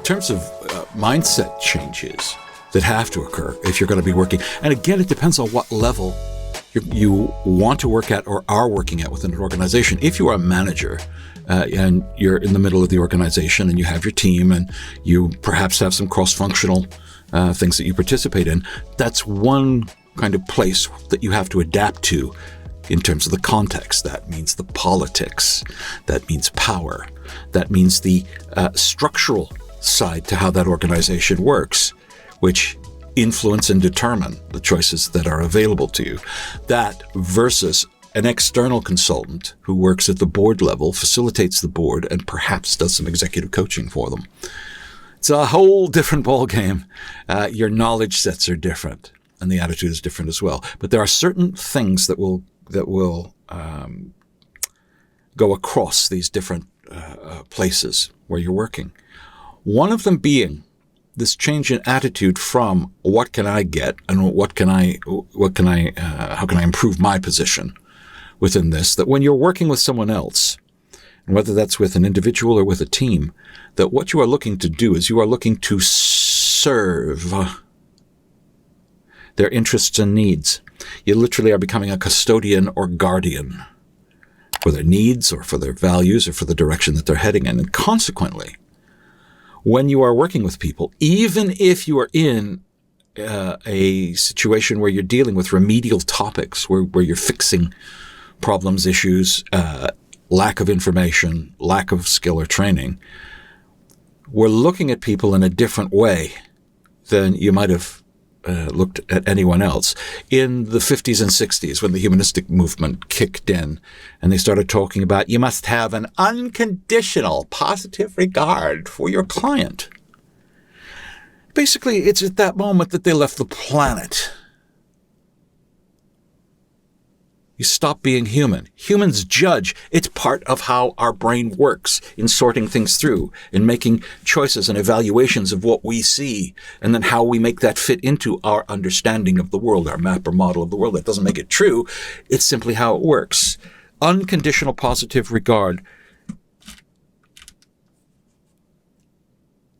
terms of mindset changes that have to occur if you're going to be working, and again, it depends on what level you want to work at or are working at within an organization. If you are a manager and you're in the middle of the organization and you have your team and you perhaps have some cross-functional things that you participate in, that's one kind of place that you have to adapt to in terms of the context. That means the politics, that means power, that means the structural side to how that organization works, which influence and determine the choices that are available to you. That versus an external consultant who works at the board level, facilitates the board, and perhaps does some executive coaching for them. It's a whole different ballgame. Your knowledge sets are different, and the attitude is different as well. But there are certain things that will go across these different places where you're working. One of them being this change in attitude from what can I get and how can I improve my position within this, that when you're working with someone else, and whether that's with an individual or with a team, that what you are looking to do is you are looking to serve their interests and needs. You literally are becoming a custodian or guardian for their needs or for their values or for the direction that they're heading in. And consequently, when you are working with people, even if you are in a situation where you're dealing with remedial topics, where you're fixing problems, issues, lack of information, lack of skill or training, we're looking at people in a different way than you might have looked at anyone else. In the 50s and 60s, when the humanistic movement kicked in and they started talking about you must have an unconditional positive regard for your client. Basically, it's at that moment that they left the planet. You stop being human. Humans judge. It's part of how our brain works in sorting things through, in making choices and evaluations of what we see, and then how we make that fit into our understanding of the world, our map or model of the world. That doesn't make it true. It's simply how it works. Unconditional positive regard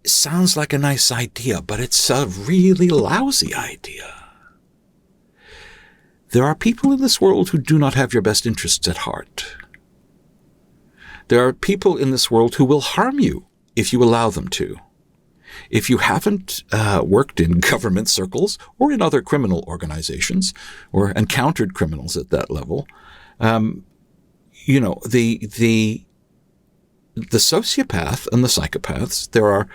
sounds like a nice idea, but it's a really lousy idea. There are people in this world who do not have your best interests at heart. There are people in this world who will harm you if you allow them to. If you haven't worked in government circles or in other criminal organizations or encountered criminals at that level, the sociopath and the psychopaths, there are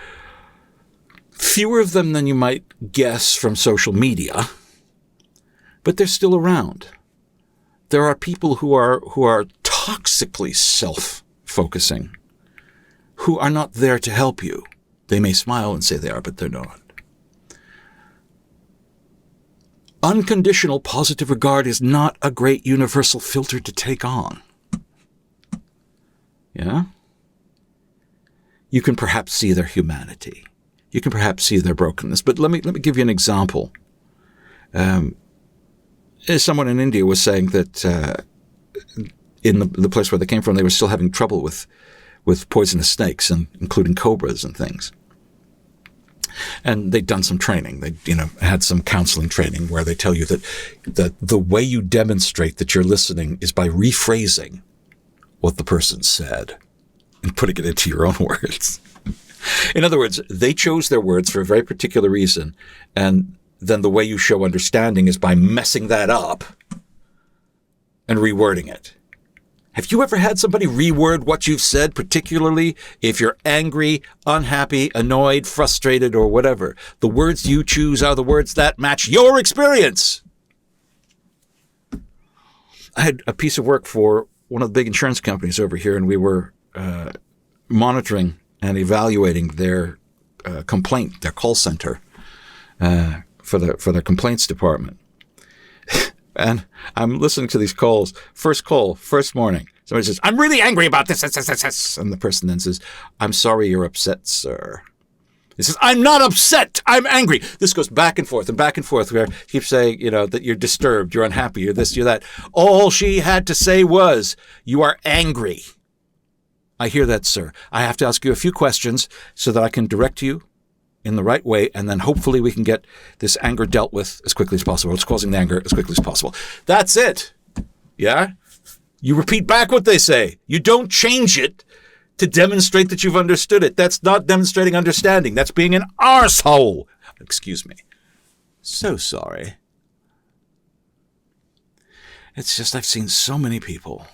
fewer of them than you might guess from social media, but they're still around. There are people who are toxically self-focusing, who are not there to help you. They may smile and say they are, but they're not. Unconditional positive regard is not a great universal filter to take on. Yeah? You can perhaps see their humanity. You can perhaps see their brokenness. But let me give you an example. Someone in India was saying that in the place where they came from, they were still having trouble with poisonous snakes, and including cobras and things. And they'd done some training. They had some counseling training where they tell you that the way you demonstrate that you're listening is by rephrasing what the person said and putting it into your own words. In other words, they chose their words for a very particular reason, and then the way you show understanding is by messing that up and rewording it. Have you ever had somebody reword what you've said, particularly if you're angry, unhappy, annoyed, frustrated, or whatever? The words you choose are the words that match your experience. I had a piece of work for one of the big insurance companies over here, and we were monitoring and evaluating their complaint, their call center, for their complaints department. And I'm listening to these calls. First call, first morning. Somebody says, "I'm really angry about this." And the person then says, "I'm sorry you're upset, sir." He says, "I'm not upset. I'm angry." This goes back and forth and back and forth. Where he keeps saying, that you're disturbed, you're unhappy, you're this, you're that. All she had to say was, "You are angry." I hear that, sir. I have to ask you a few questions so that I can direct you in the right way, and then hopefully we can get this anger dealt with as quickly as possible. It's causing the anger as quickly as possible. That's it. Yeah? You repeat back what they say. You don't change it to demonstrate that you've understood it. That's not demonstrating understanding. That's being an arsehole. Excuse me. So sorry. It's just I've seen so many people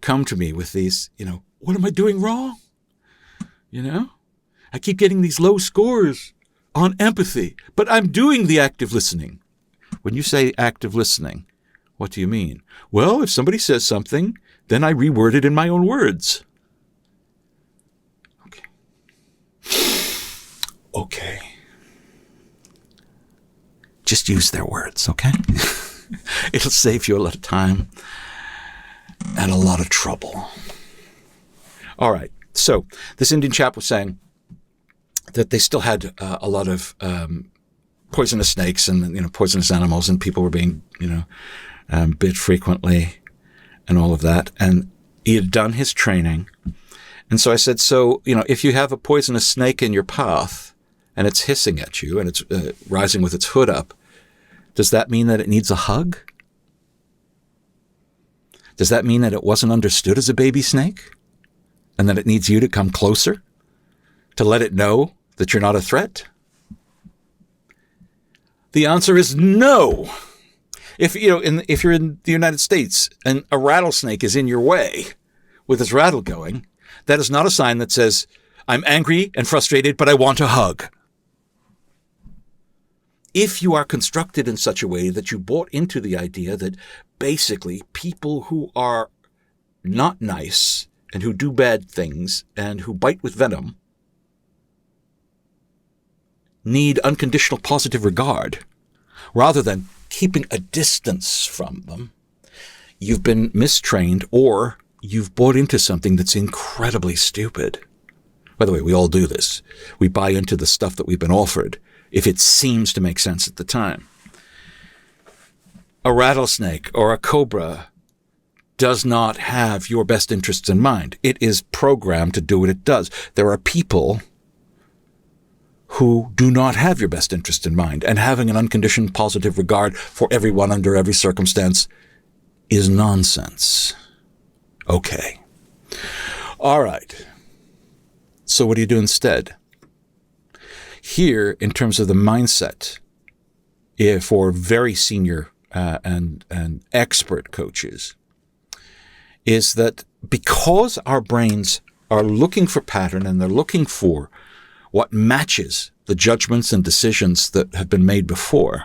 come to me with these, what am I doing wrong? I keep getting these low scores on empathy, but I'm doing the active listening. When you say active listening, what do you mean? Well, if somebody says something, then I reword it in my own words. Okay. Just use their words, okay? It'll save you a lot of time and a lot of trouble. All right. So this Indian chap was saying that they still had a lot of poisonous snakes and poisonous animals, and people were being bit frequently and all of that. And he had done his training. And so I said, so if you have a poisonous snake in your path and it's hissing at you and it's rising with its hood up, does that mean that it needs a hug? Does that mean that it wasn't understood as a baby snake and that it needs you to come closer to let it know that you're not a threat? The answer is no. If you're in the United States and a rattlesnake is in your way with its rattle going, that is not a sign that says, I'm angry and frustrated, but I want a hug. If you are constructed in such a way that you bought into the idea that basically people who are not nice and who do bad things and who bite with venom need unconditional positive regard rather than keeping a distance from them, you've been mistrained or you've bought into something that's incredibly stupid. By the way, we all do this. We buy into the stuff that we've been offered if it seems to make sense at the time. A rattlesnake or a cobra does not have your best interests in mind. It is programmed to do what it does. There are people who do not have your best interest in mind, and having an unconditioned positive regard for everyone under every circumstance is nonsense. Okay. All right. So what do you do instead? Here, in terms of the mindset, for very senior and expert coaches, is that because our brains are looking for pattern and they're looking for what matches the judgments and decisions that have been made before,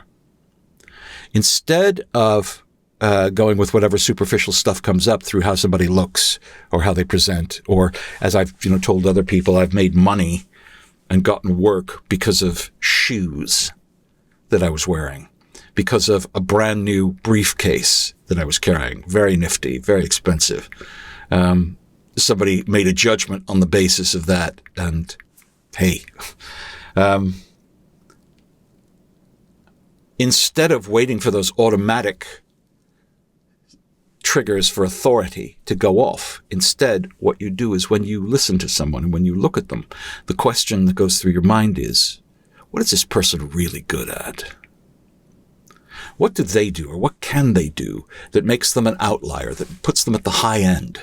instead of going with whatever superficial stuff comes up through how somebody looks or how they present, or as I've told other people, I've made money and gotten work because of shoes that I was wearing, because of a brand new briefcase that I was carrying, very nifty, very expensive. Somebody made a judgment on the basis of that, and hey, instead of waiting for those automatic triggers for authority to go off, instead, what you do is when you listen to someone and when you look at them, the question that goes through your mind is, what is this person really good at? What do they do, or what can they do that makes them an outlier, that puts them at the high end?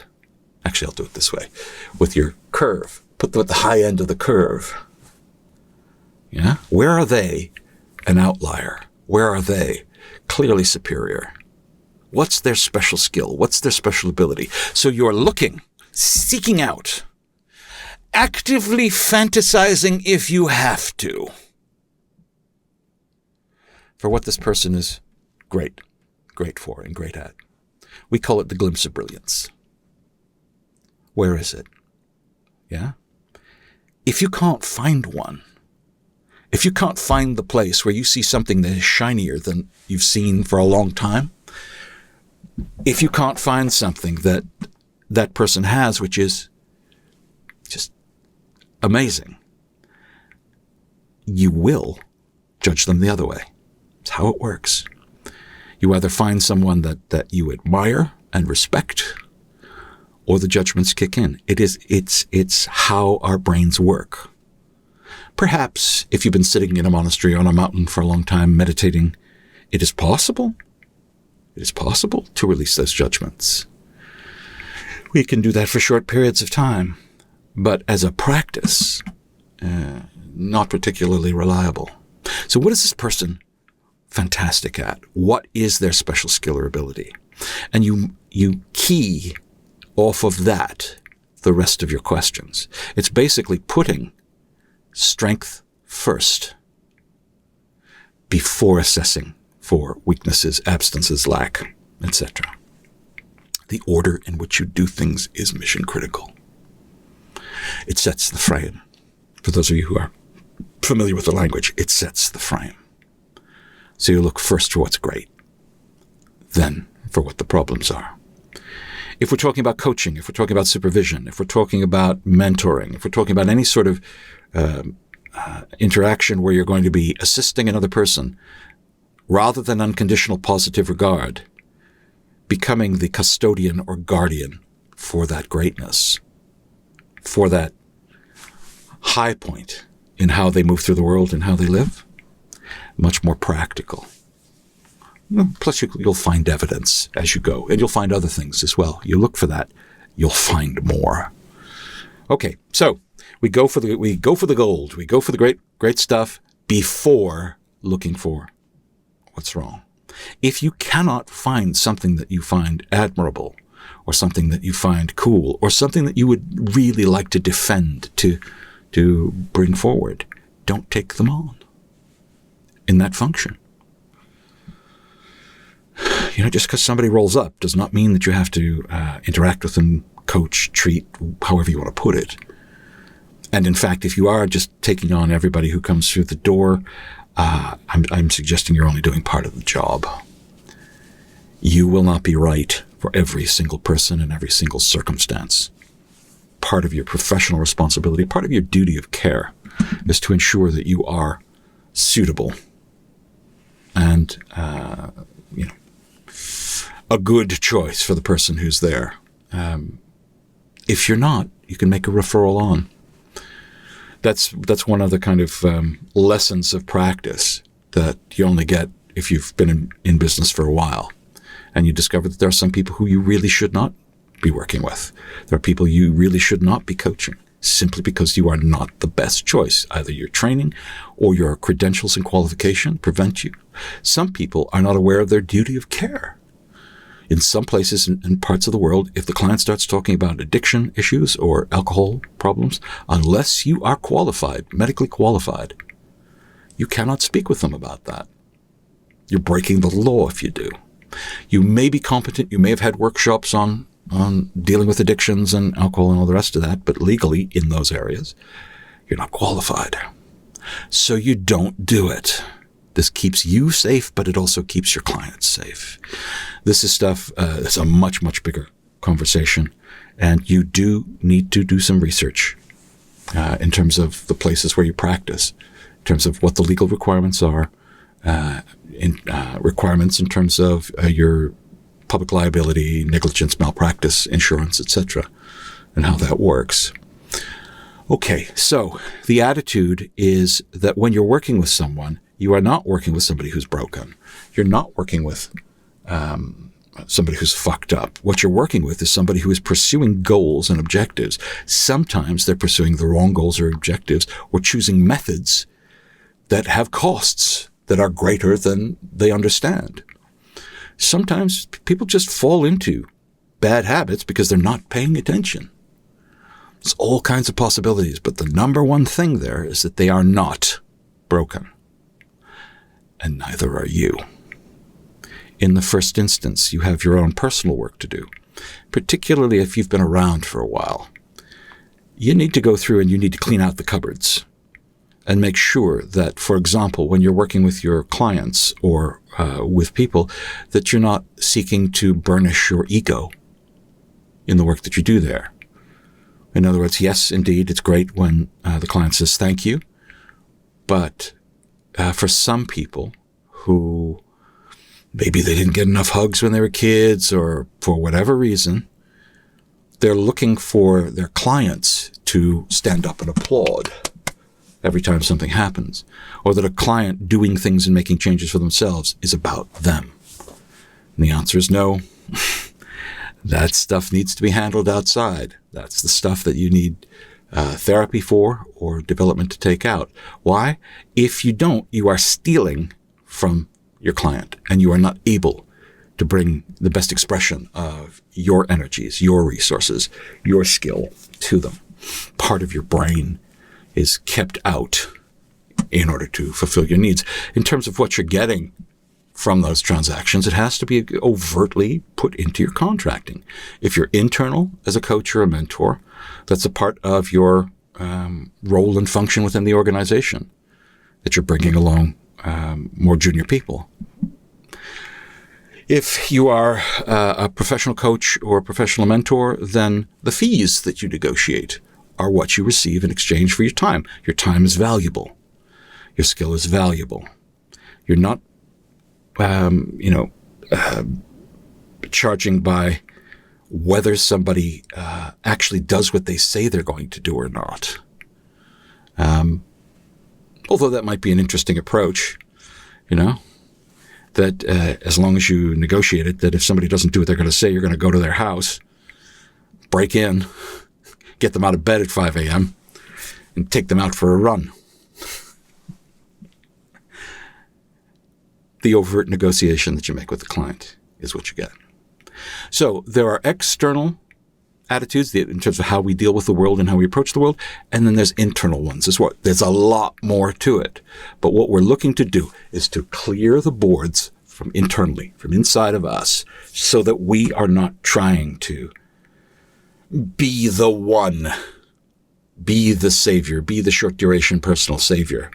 Actually, I'll do it this way. With your curve, put them at the high end of the curve. Yeah? Where are they an outlier? Where are they clearly superior? What's their special skill? What's their special ability? So you're looking, seeking out, actively fantasizing if you have to, for what this person is great for and great at. We call it the glimpse of brilliance. Where is it? Yeah? If you can't find one, if you can't find the place where you see something that is shinier than you've seen for a long time, if you can't find something that that person has, which is just amazing, you will judge them the other way. It's how it works. You either find someone that you admire and respect, or the judgments kick in. It's how our brains work. Perhaps if you've been sitting in a monastery on a mountain for a long time meditating, it is possible to release those judgments. We can do that for short periods of time, but as a practice, not particularly reliable. So what is this person fantastic at? What is their special skill or ability? And you key off of that the rest of your questions. It's basically putting strength first before assessing for weaknesses, absences, lack, etc. The order in which you do things is mission critical. It sets the frame. For those of you who are familiar with the language, it sets the frame. So you look first for what's great, then for what the problems are. If we're talking about coaching, if we're talking about supervision, if we're talking about mentoring, if we're talking about any sort of interaction where you're going to be assisting another person, rather than unconditional positive regard, becoming the custodian or guardian for that greatness, for that high point in how they move through the world and how they live, much more practical. Plus, you'll find evidence as you go, and you'll find other things as well. You look for that, you'll find more. Okay, so we go for the gold. We go for the great stuff before looking for what's wrong. If you cannot find something that you find admirable, or something that you find cool, or something that you would really like to defend, to bring forward, don't take them on in that function. Just because somebody rolls up does not mean that you have to interact with them, coach, treat, however you want to put it. And in fact, if you are just taking on everybody who comes through the door, I'm suggesting you're only doing part of the job. You will not be right for every single person in every single circumstance. Part of your professional responsibility, part of your duty of care, is to ensure that you are suitable and a good choice for the person who's there. If you're not, you can make a referral on. That's one of the kind of lessons of practice that you only get if you've been in business for a while, and you discover that there are some people who you really should not be working with. There are people you really should not be coaching, simply because you are not the best choice. Either your training or your credentials and qualification prevent you. Some people are not aware of their duty of care. In some places and parts of the world, if the client starts talking about addiction issues or alcohol problems, unless you are qualified, medically qualified, you cannot speak with them about that. You're breaking the law if you do. You may be competent, you may have had workshops on dealing with addictions and alcohol and all the rest of that, but legally in those areas, you're not qualified. So you don't do it. This keeps you safe, but it also keeps your clients safe. This is stuff, it's a much, much bigger conversation. And you do need to do some research in terms of the places where you practice, in terms of what the legal requirements are, requirements in terms of your public liability, negligence, malpractice, insurance, etc., and how that works. Okay, so the attitude is that when you're working with someone, you are not working with somebody who's broken. You're not working with somebody who's fucked up. What you're working with is somebody who is pursuing goals and objectives. Sometimes they're pursuing the wrong goals or objectives, or choosing methods that have costs that are greater than they understand. Sometimes people just fall into bad habits because they're not paying attention. There's all kinds of possibilities, but the number one thing there is that they are not broken. And neither are you. In the first instance, you have your own personal work to do, particularly if you've been around for a while. You need to go through and you need to clean out the cupboards and make sure that, for example, when you're working with your clients or with people, that you're not seeking to burnish your ego in the work that you do there. In other words, yes, indeed, it's great when the client says thank you, but for some people who maybe they didn't get enough hugs when they were kids, or for whatever reason, they're looking for their clients to stand up and applaud every time something happens, or that a client doing things and making changes for themselves is about them. And the answer is no. That stuff needs to be handled outside. That's the stuff that you need therapy for or development to take out. Why? If you don't, you are stealing from your client and you are not able to bring the best expression of your energies, your resources, your skill to them. Part of your brain is kept out in order to fulfill your needs. In terms of what you're getting from those transactions, it has to be overtly put into your contracting. If you're internal as a coach or a mentor, that's a part of your role and function within the organization, that you're bringing along more junior people. If you are a professional coach or a professional mentor, then the fees that you negotiate are what you receive in exchange for your time. Your time is valuable. Your skill is valuable. You're not, charging by whether somebody actually does what they say they're going to do or not. Although that might be an interesting approach, that as long as you negotiate it, that if somebody doesn't do what they're going to say, you're going to go to their house, break in, get them out of bed at 5 a.m., and take them out for a run. The overt negotiation that you make with the client is what you get. So there are external attitudes in terms of how we deal with the world and how we approach the world, and then there's internal ones as well. There's a lot more to it. But what we're looking to do is to clear the boards from internally, from inside of us, so that we are not trying to be the one, be the savior, be the short-duration personal savior,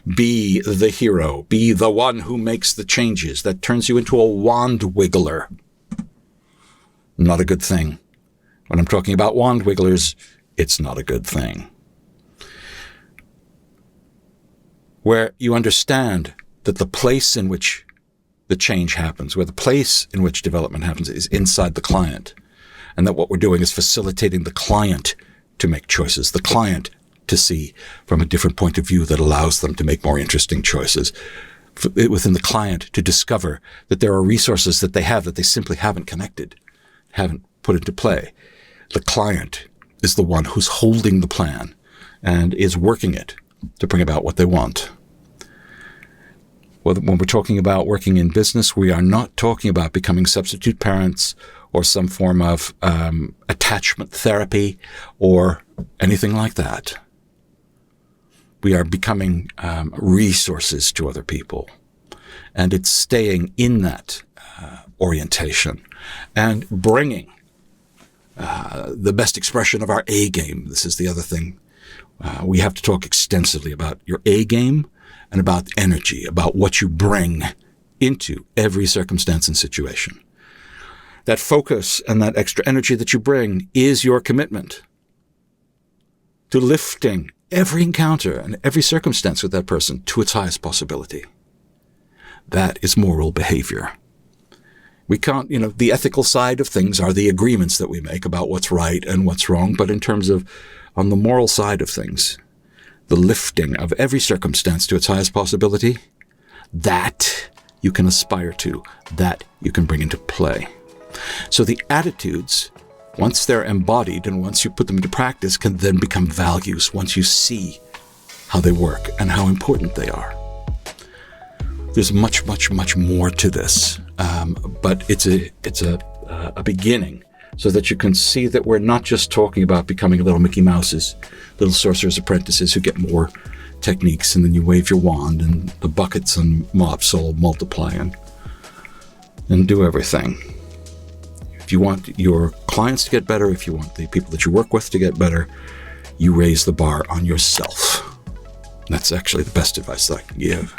be the hero, be the one who makes the changes. That turns you into a wand wiggler. Not a good thing. When I'm talking about wand wigglers, it's not a good thing. Where you understand that the place in which the change happens, where the place in which development happens is inside the client. And that what we're doing is facilitating the client to make choices, the client to see from a different point of view that allows them to make more interesting choices, within the client to discover that there are resources that they have that they simply haven't connected, haven't put into play. The client is the one who's holding the plan and is working it to bring about what they want. When we're talking about working in business, we are not talking about becoming substitute parents or some form of attachment therapy or anything like that. We are becoming resources to other people. And it's staying in that orientation and bringing the best expression of our A game. This is the other thing. We have to talk extensively about your A game and about energy, about what you bring into every circumstance and situation. That focus and that extra energy that you bring is your commitment to lifting every encounter and every circumstance with that person to its highest possibility. That is moral behavior. We can't, the ethical side of things are the agreements that we make about what's right and what's wrong. But in terms of, on the moral side of things, the lifting of every circumstance to its highest possibility, that you can aspire to, that you can bring into play. So the attitudes, once they're embodied and once you put them into practice, can then become values once you see how they work and how important they are. There's much, much, much more to this, but it's a beginning so that you can see that we're not just talking about becoming little Mickey Mouses, little sorcerer's apprentices who get more techniques and then you wave your wand and the buckets and mops all multiply and do everything. If you want your clients to get better, if you want the people that you work with to get better, you raise the bar on yourself. That's actually the best advice that I can give.